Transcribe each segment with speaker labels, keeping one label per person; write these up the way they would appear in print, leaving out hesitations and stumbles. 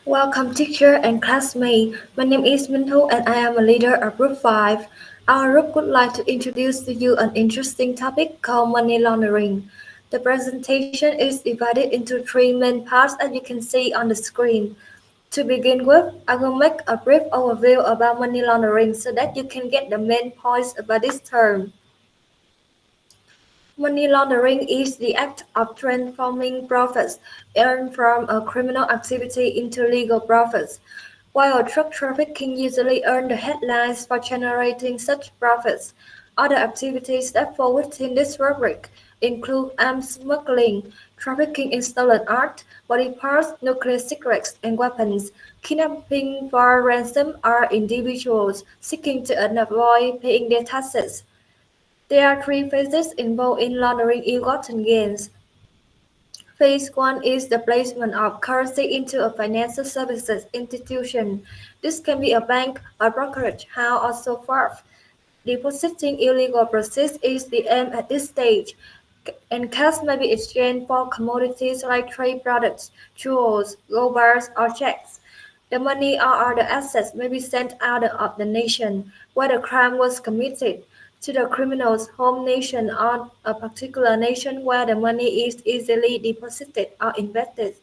Speaker 1: Welcome teacher and classmate. My name is Minho and I am a leader of Group 5. Our group would like to introduce to you an interesting topic called money laundering. The presentation is divided into three main parts as you can see on the screen. To begin with, I will make a brief overview about money laundering so that you can get the main points about this term. Money laundering is the act of transforming profits earned from a criminal activity into legal profits. While drug trafficking usually earns the headlines for generating such profits, other activities that fall within this rubric include arms smuggling, trafficking in stolen art, body parts, nuclear secrets, and weapons, kidnapping for ransom, or individuals seeking to avoid paying their taxes. There are three phases involved in laundering ill-gotten gains. Phase one is the placement of currency into a financial services institution. This can be a bank, a brokerage house, or so forth. Depositing illegal proceeds is the aim at this stage, and cash may be exchanged for commodities like trade products, jewels, gold bars, or checks. The money or other assets may be sent out of the nation where the crime was committed to the criminal's home nation or a particular nation where the money is easily deposited or invested.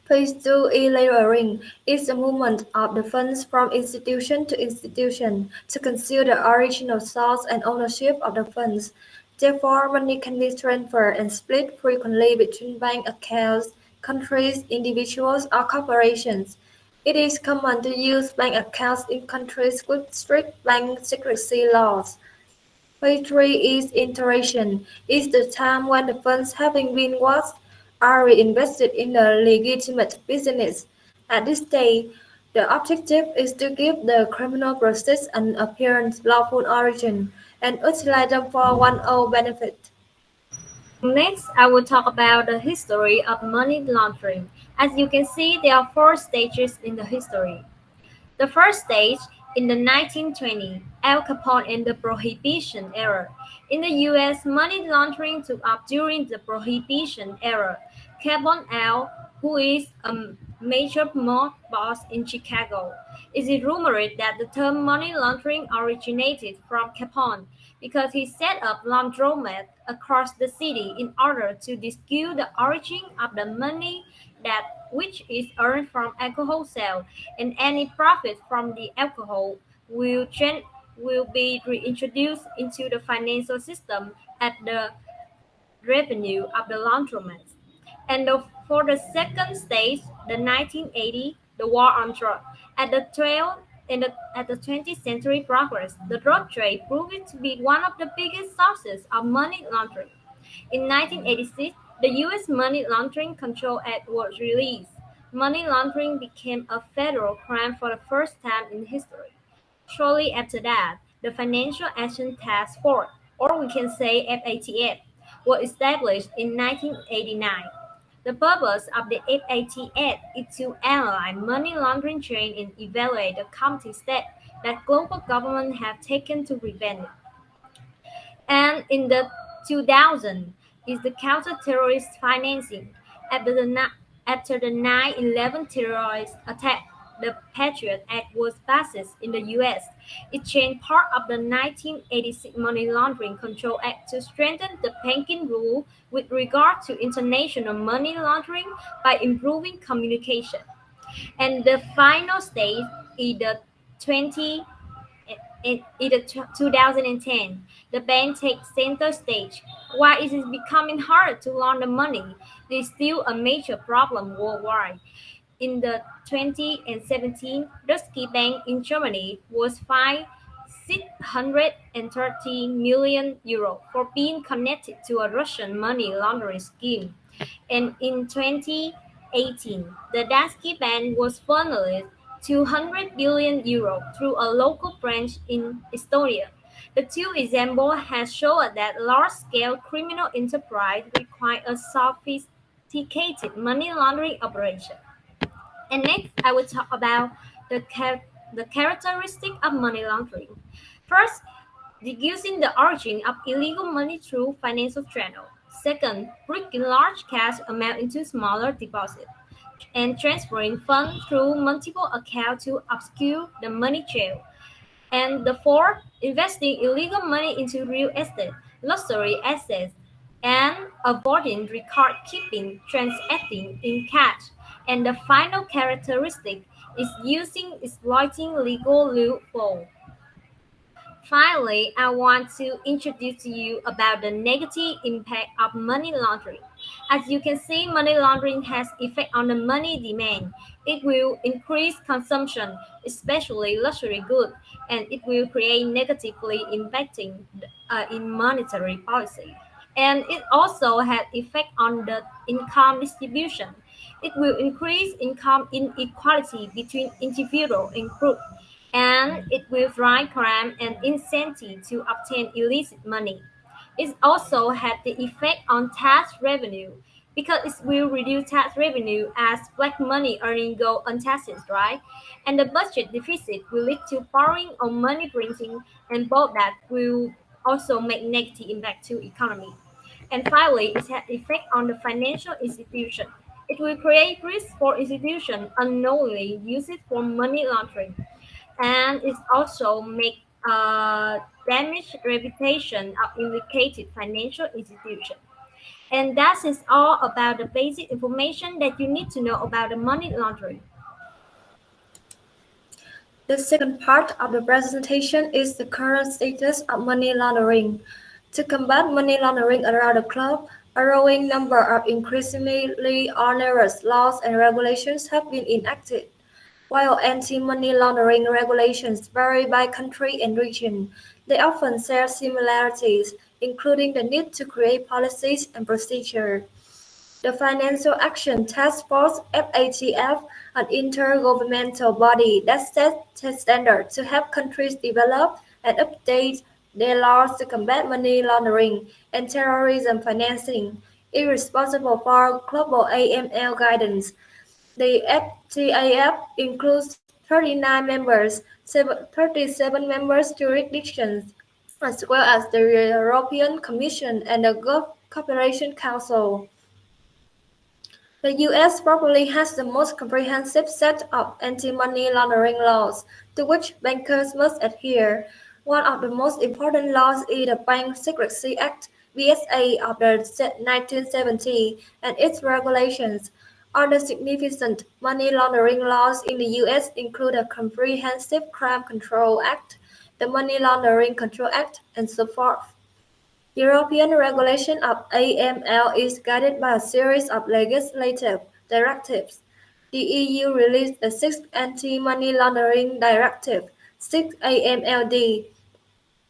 Speaker 1: Phase two e-layering is the movement of the funds from institution to institution to conceal the original source and ownership of the funds. Therefore, money can be transferred and split frequently between bank accounts, countries, individuals, or corporations. It is common to use bank accounts in countries with strict bank secrecy laws. Phase three is iteration, is the time when the funds having been washed are reinvested in a legitimate business. At this stage, the objective is to give the criminal process an apparent lawful origin and utilize them for one's own benefit.
Speaker 2: Next, I will talk about the history of money laundering. As you can see, there are four stages in the history. The first stage, in the 1920s, Al Capone and the Prohibition era. In the US, money laundering took up during the Prohibition era. Capone Al, who is a major mob boss in Chicago, it is rumored that the term money laundering originated from Capone because he set up laundromats across the city in order to disguise the origin of the money that which is earned from alcohol sales, and any profit from the alcohol will be reintroduced into the financial system at the revenue of the laundromats. And for the second stage, the 1980, the war on drugs. At the 12th and at the 20th century progress, the drug trade proved to be one of the biggest sources of money laundering. In 1986, the U.S. Money Laundering Control Act was released. Money laundering became a federal crime for the first time in history. Shortly after that, the Financial Action Task Force, or we can say FATF, was established in 1989. The purpose of the FATF is to analyze money laundering chain and evaluate the county steps that global governments have taken to prevent it. And in the 2000 is the counter-terrorist financing. After the 9/11 terrorist attack, the Patriot Act was passed in the U.S. It changed part of the 1986 Money Laundering Control Act to strengthen the banking rule with regard to international money laundering by improving communication. And the final stage is the 20 in the 2010, the ban takes center stage. While it is becoming harder to launder money, it is still a major problem worldwide. In the 2017, Deutsche Bank in Germany was fined 630 million euro for being connected to a Russian money laundering scheme. And in 2018, the Danske Bank was funneled 200 billion euro through a local branch in Estonia. The two examples have shown that large-scale criminal enterprise require a sophisticated money laundering operation. And next, I will talk about the characteristic of money laundering. First, deducing the origin of illegal money through financial channels. Second, breaking large cash amount into smaller deposits. and transferring funds through multiple accounts to obscure the money trail. And the fourth, investing illegal money into real estate, luxury assets, and avoiding record keeping, transacting in cash. And the final characteristic is using exploiting legal loophole. Finally, I want to introduce to you about the negative impact of money laundering. As you can see, money laundering has effect on the money demand. It will increase consumption, especially luxury goods, and it will create negatively impacting in monetary policy. And it also has effect on the income distribution. It will increase income inequality between individual and group, and it will drive crime and incentive to obtain illicit money. It also had the effect on tax revenue because it will reduce tax revenue as black money earning go untaxed, right? And the budget deficit will lead to borrowing or money printing, and both that will also make negative impact to economy. And finally, it has effect on the financial institution. It will create risk for institutions unknowingly use it for money laundering, and it also make damage reputation of implicated financial institution. And that is all about the basic information that you need to know about the money laundering.
Speaker 1: The second part of the presentation is the current status of money laundering. To combat money laundering around the globe, a growing number of increasingly onerous laws and regulations have been enacted. While anti-money laundering regulations vary by country and region, they often share similarities, including the need to create policies and procedures. The Financial Action Task Force (FATF), an intergovernmental body that sets standards to help countries develop and update their laws to combat money laundering and terrorism financing, is responsible for global AML guidance. The FATF includes 39 members, 37 members jurisdictions, as well as the European Commission and the Gulf Cooperation Council. The US probably has the most comprehensive set of anti-money laundering laws to which bankers must adhere. One of the most important laws is the Bank Secrecy Act (BSA) of the 1970 and its regulations. Other significant money laundering laws in the US include the Comprehensive Crime Control Act, the Money Laundering Control Act, and so forth. European regulation of AML is guided by a series of legislative directives. The EU released the sixth Anti-Money Laundering Directive, 6 AMLD,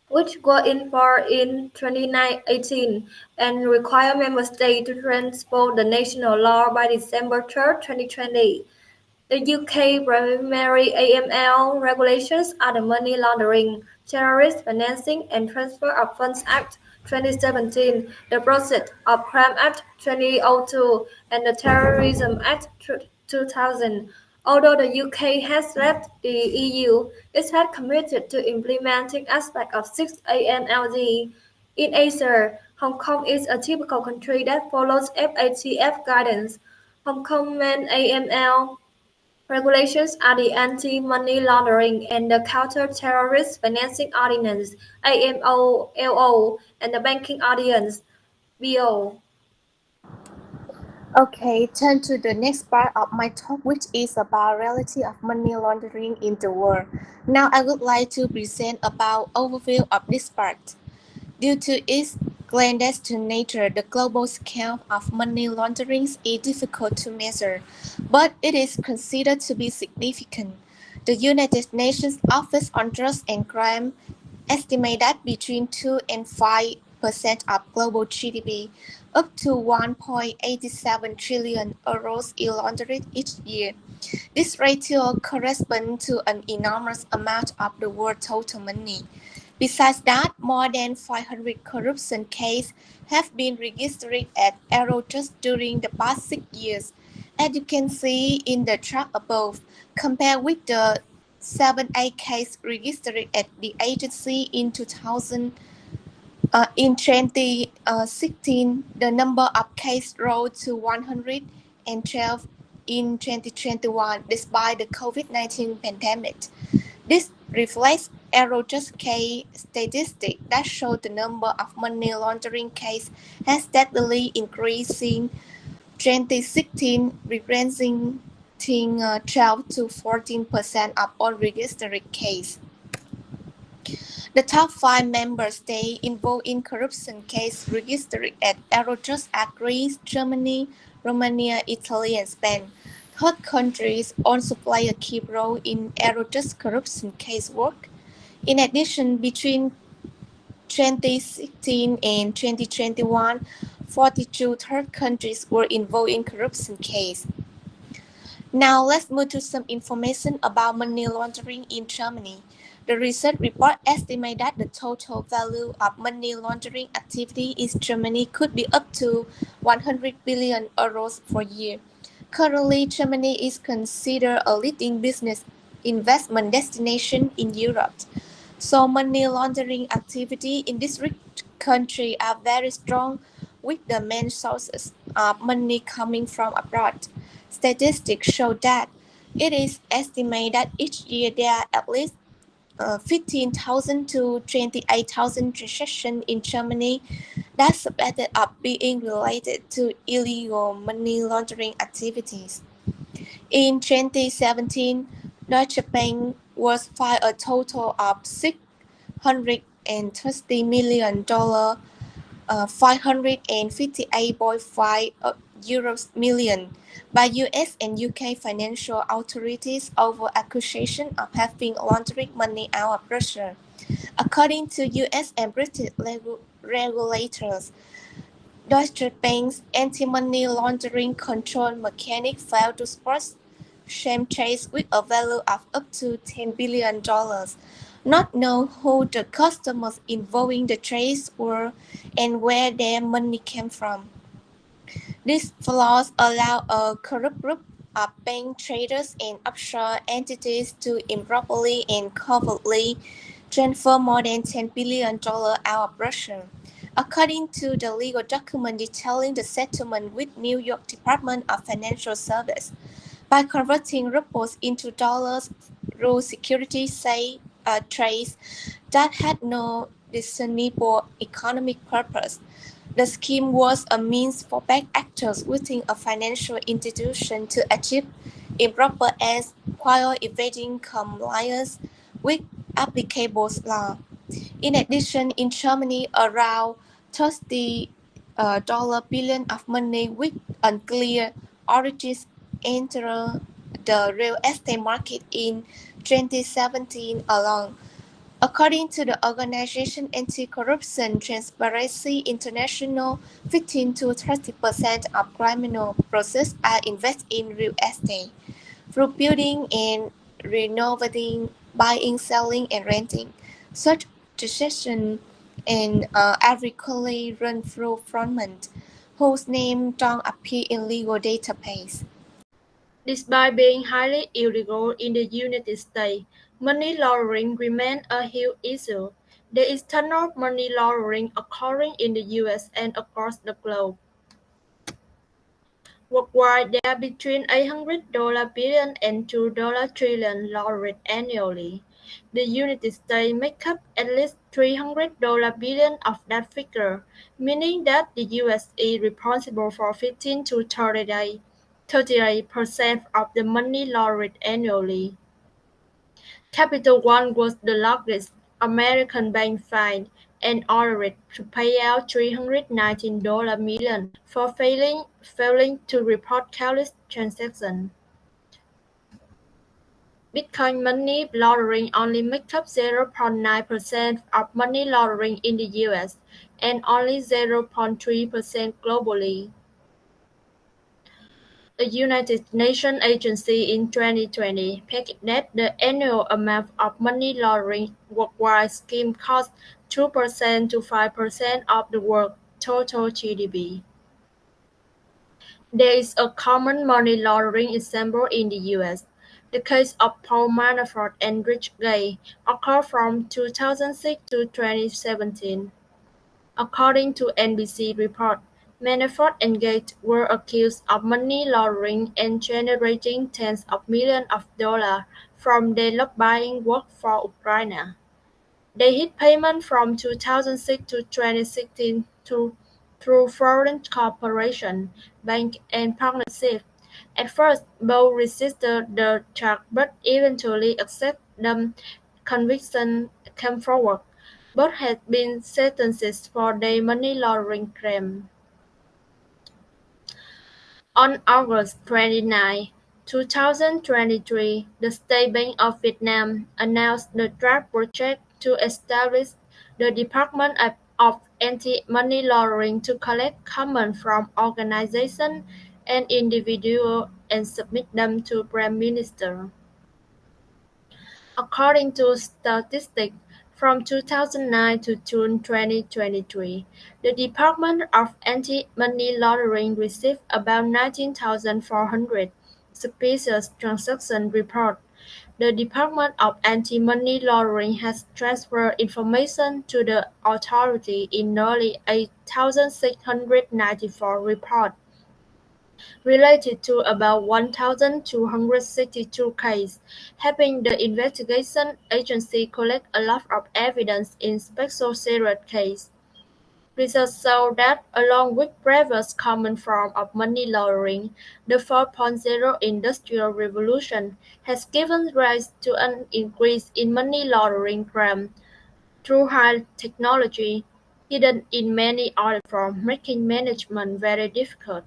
Speaker 1: which was in force in 2018 and require member states to transpose the national law by December 3, 2020. The UK primary AML regulations are the Money Laundering, Terrorist Financing and Transfer of Funds Act 2017, the Proceeds of Crime Act 2002, and the Terrorism Act 2000. Although the UK has left the EU, it has committed to implementing aspects of 6 AMLD. In Asia, Hong Kong is a typical country that follows FATF guidance. Hong Kong main AML regulations are the Anti-Money Laundering and the Counter-Terrorist Financing Ordinance (AMOLO) and the Banking Ordinance (BO).
Speaker 3: Okay, turn to the next part of my talk, which is about reality of money laundering in the world. Now, I would like to present about overview of this part. Due to its clandestine nature, the global scale of money laundering is difficult to measure, but it is considered to be significant. The United Nations Office on Drugs and Crime estimates that between 2 and 5% of global GDP, up to 1.87 trillion euros, is laundered each year. This ratio corresponds to an enormous amount of the world's total money. Besides that, more than 500 corruption cases have been registered at Eurojust during the past 6 years. As you can see in the chart above, compared with the 7-8 cases registered at the agency in 2000, in 2016, the number of cases rose to 112 in 2021 despite the COVID-19 pandemic. This reflects Eurojust case statistics that show the number of money laundering cases has steadily increased in 2016, representing 12 to 14% of all registered cases. The top five member states involved in corruption cases registered at Eurojust are Greece, Germany, Romania, Italy, and Spain. Third countries also play a key role in Eurojust corruption case work. In addition, between 2016 and 2021, 42 third countries were involved in corruption cases. Now let's move to some information about money laundering in Germany. The research report estimates that the total value of money laundering activity in Germany could be up to 100 billion euros per year. Currently, Germany is considered a leading business investment destination in Europe. So money laundering activity in this rich country are very strong with the main sources of money coming from abroad. Statistics show that it is estimated that each year there are at least 15,000 to 28,000 transactions in Germany that suspected of being related to illegal money laundering activities. In 2017, Deutsche Bank was fined a total of $630 million, 558.5 euros million by US and UK financial authorities over accusation of having laundered money out of Russia. According to US and British regulators, Deutsche Bank's anti-money laundering control mechanic failed to spot sham trades with a value of up to $10 billion. Not know who the customers involving the trades were and where their money came from. These flaws allow a corrupt group of bank traders and offshore entities to improperly and covertly transfer more than $10 billion out of Russia. According to the legal document detailing the settlement with New York Department of Financial Services, by converting rubles into dollars through securities trades that had no discernible economic purpose. The scheme was a means for bad actors within a financial institution to achieve improper ends while evading compliance with applicable law. In addition, in Germany, around 30 dollar billion of money with unclear origins entered the real estate market in 2017 alone. According to the organization Anti-Corruption Transparency International, 15 to 30% of criminal processes are invested in real estate, through building and renovating, buying, selling, and renting. Such transactions and aggressively run through frontmen whose names don't appear in legal database.
Speaker 2: Despite being highly illegal in the United States, money laundering remains a huge issue. There is tons of money laundering occurring in the US and across the globe. Worldwide, there are between $800 billion and $2 trillion laundered annually. The United States makes up at least $300 billion of that figure, meaning that the US is responsible for 15 to 38% of the money laundered annually. Capital One was the largest American bank fined and ordered to pay out $319 million for failing to report countless transactions. Bitcoin money laundering only makes up 0.9% of money laundering in the US and only 0.3% globally. The United Nations agency in 2020 pegged that the annual amount of money laundering worldwide scheme cost 2% to 5% of the world's total GDP. There is a common money laundering example in the US. The case of Paul Manafort and Rich Gay occurred from 2006 to 2017. According to NBC report, Manafort and Gates were accused of money laundering and generating tens of millions of dollars from their lobbying work for Ukraine. They hid payments from 2006 to 2016 through foreign corporations, banks, and partnerships. At first, both resisted the charge but eventually accepted them. Conviction came forward. Both had been sentenced for their money laundering crime. On August 29, 2023, the State Bank of Vietnam announced the draft project to establish the Department of Anti-Money Laundering to collect comments from organizations and individuals and submit them to Prime Minister. According to statistics from 2009 to June 2023, the Department of Anti-Money Laundering received about 19,400 suspicious transaction reports. The Department of Anti-Money Laundering has transferred information to the authority in nearly 8,694 reports related to about 1,262 cases, helping the investigation agency collect a lot of evidence in special serious cases. Research shows that, along with previous common forms of money laundering, the 4.0 Industrial Revolution has given rise to an increase in money laundering crimes through high technology, hidden in many other forms, making management very difficult.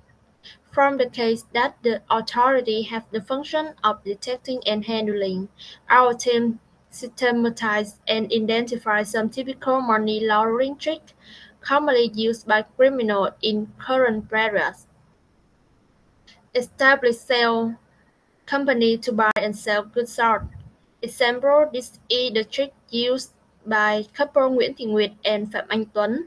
Speaker 2: From the case that the authorities have the function of detecting and handling, our team systematized and identified some typical money laundering tricks commonly used by criminals in current areas. Establish sale company to buy and sell goods sold. Example, this is the trick used by couple Nguyễn Thị Nguyệt and Phạm Anh Tuấn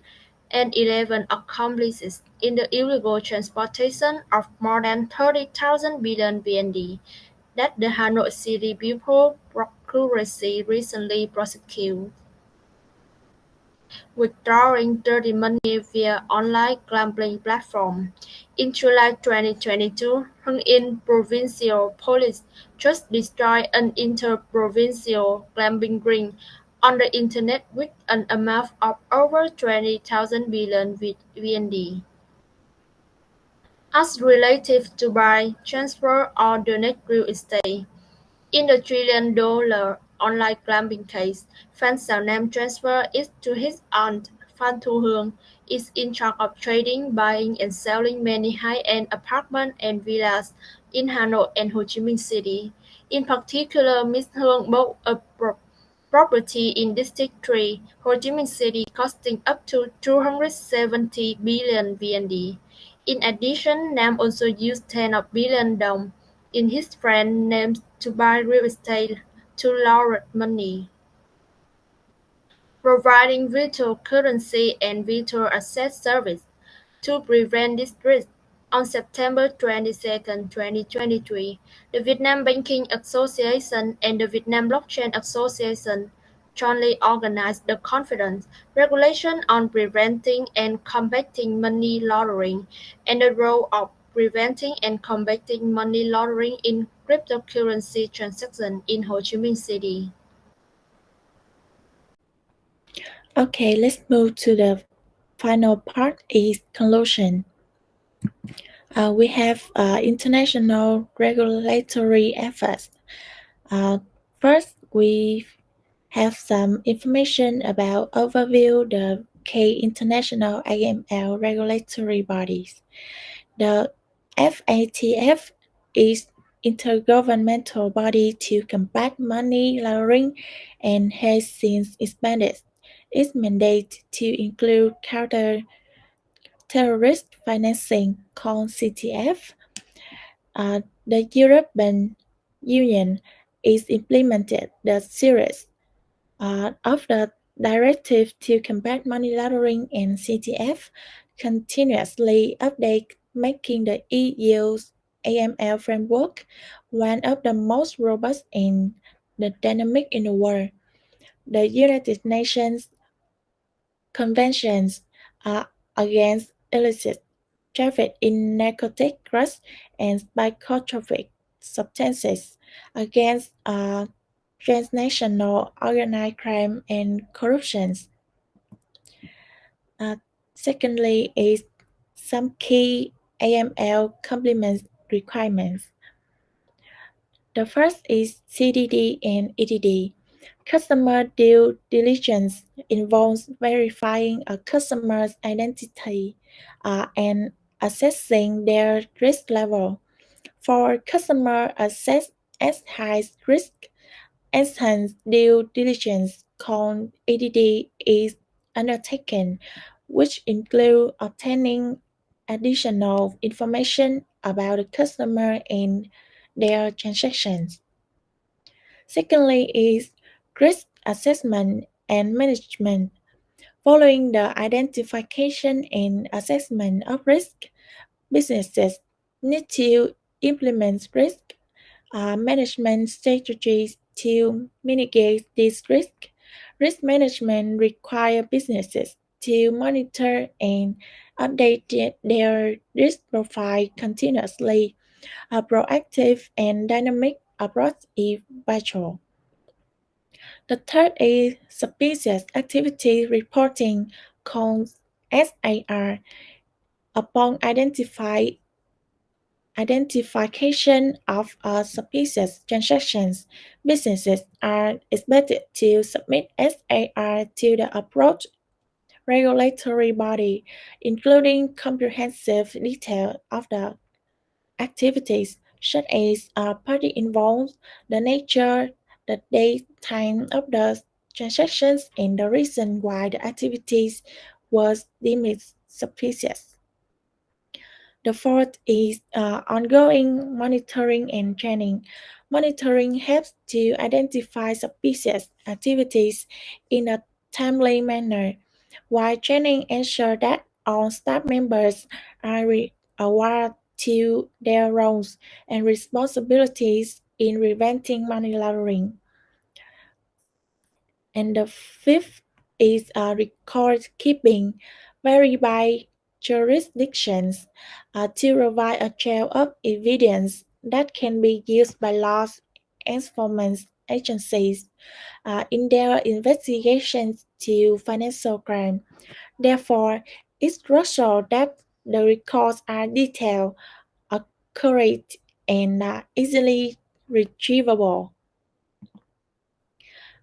Speaker 2: and 11 accomplices in the illegal transportation of more than 30,000 billion VND that the Hanoi City Bureau Procuracy recently prosecuted. Withdrawing dirty money via online gambling platform. In July 2022, Hưng Yên Provincial Police just destroyed an inter-provincial gambling ring on the internet with an amount of over 20,000 billion VND. As relative to buy, transfer, or donate real estate. In the trillion-dollar online gambling case, Phan Xào Nam transferred it to his aunt Phan Thu Hương, is in charge of trading, buying and selling many high-end apartments and villas in Hanoi and Ho Chi Minh City. In particular, Ms. Hương bought a property in District 3, Ho Chi Minh City costing up to 270 billion VND. In addition, Nam also used tens of billions dong in his friend names to buy real estate to launder money. Providing virtual currency and virtual asset service. To prevent this risk, on September 22, 2023, the Vietnam Banking Association and the Vietnam Blockchain Association jointly organized the Conference "Regulation on Preventing and Combating Money Laundering and the Role of Preventing and Combating Money Laundering in Cryptocurrency Transactions" in Ho Chi Minh City.
Speaker 4: Okay, let's move to the final part is conclusion. We have international regulatory efforts. First, we have some information about overview the key international AML regulatory bodies. The FATF is intergovernmental body to combat money laundering and has since expanded its mandate to include counter terrorist financing called CTF. The European Union is implemented the series of the directive to combat money laundering and CTF continuously update, making the EU's AML framework one of the most robust and the dynamic in the world. The United Nations conventions against illicit traffic in narcotic drugs and psychotropic substances, against transnational organized crime and corruption. Uh, Secondly, is some key AML compliance requirements. The first is CDD and EDD. Customer due diligence involves verifying a customer's identity and assessing their risk level. For customer assess as high risk, enhanced due diligence called EDD is undertaken, which include obtaining additional information about the customer and their transactions. Secondly is risk assessment and management. Following the identification and assessment of risk, businesses need to implement risk management strategies to mitigate this risk. Risk management requires businesses to monitor and update their risk profile continuously. A proactive and dynamic approach is vital. The third is suspicious activity reporting, called SAR. Upon identification of suspicious transactions, businesses are expected to submit SAR to the approach regulatory body, including comprehensive detail of the activities, such as party involved, the nature, the date, time of the transactions, and the reason why the activities was deemed suspicious. The fourth is ongoing monitoring and training. Monitoring helps to identify suspicious activities in a timely manner, while training ensures that all staff members are aware to their roles and responsibilities in preventing money laundering. And the fifth is record keeping, vary by jurisdictions, to provide a trail of evidence that can be used by law enforcement agencies in their investigations to financial crime. Therefore, it's crucial that the records are detailed, accurate, and easily retrievable.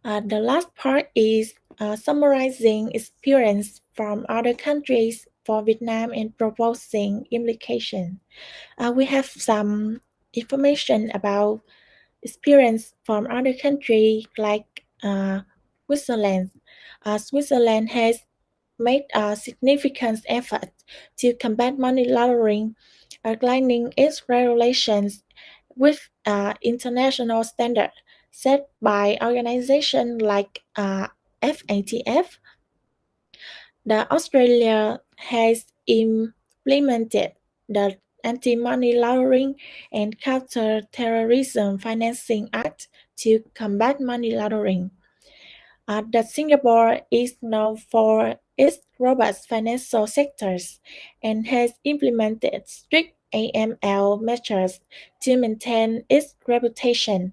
Speaker 4: The last part is summarizing experience from other countries for Vietnam and proposing implications. We have some information about experience from other countries like Switzerland. Switzerland has made a significant effort to combat money laundering, aligning its regulations with international standards set by organizations like FATF. The Australia has implemented the Anti-Money Laundering and Counter-Terrorism Financing Act to combat money laundering. That Singapore is known for its robust financial sectors and has implemented strict AML measures to maintain its reputation.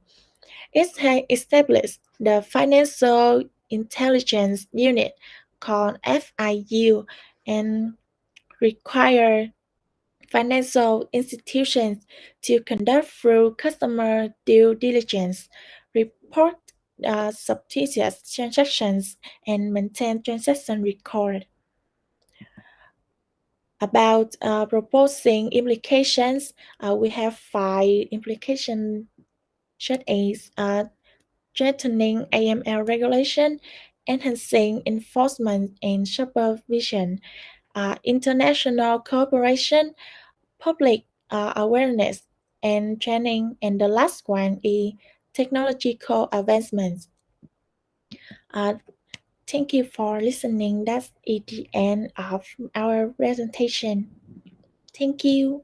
Speaker 4: It has established the Financial Intelligence Unit, called FIU, and require financial institutions to conduct through customer due diligence, report suspicious transactions, and maintain transaction record. About proposing implications, we have five implications, such as strengthening AML regulation, enhancing enforcement and supervision, international cooperation, public awareness and training, and the last one is technological advancements. Uh, Thank you for listening. That's the end of our presentation. Thank you.